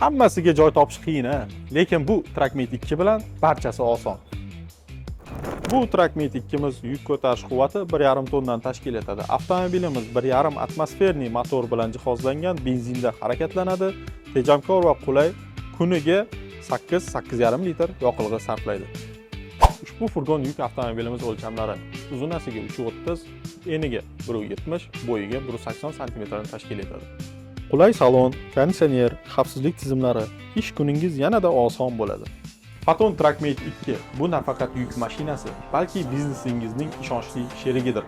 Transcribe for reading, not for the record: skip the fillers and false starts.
Hammasiga joy topish qiyin, lekin bu Trackmate 2 bilan barchasi oson. Bu Trackmate 2miz yuk ko'tarish quvvati 1,5 tonnani tashkil etadi. Avtomobilimiz 1,5 atmosferniy motor bilan jihozlangan benzinda harakatlanadi. Tejamkor va qulay, kuniga 8-8,5 litr yoqilg'i sarflaydi. Ushbu furgon yuk avtomobilimiz o'lchamlari: uzunasiga 3.30, eniga 1.70, bo'yiga 1.80 sm ni tashkil etadi. Qulay salon, konditsioner, xavfsizlik tizimlari, ish kuningiz yanada oson bo'ladi. Foton Trackmate 2 bu nafaqat yuk mashinasi, balki biznesingizning ishonchli sherigidir.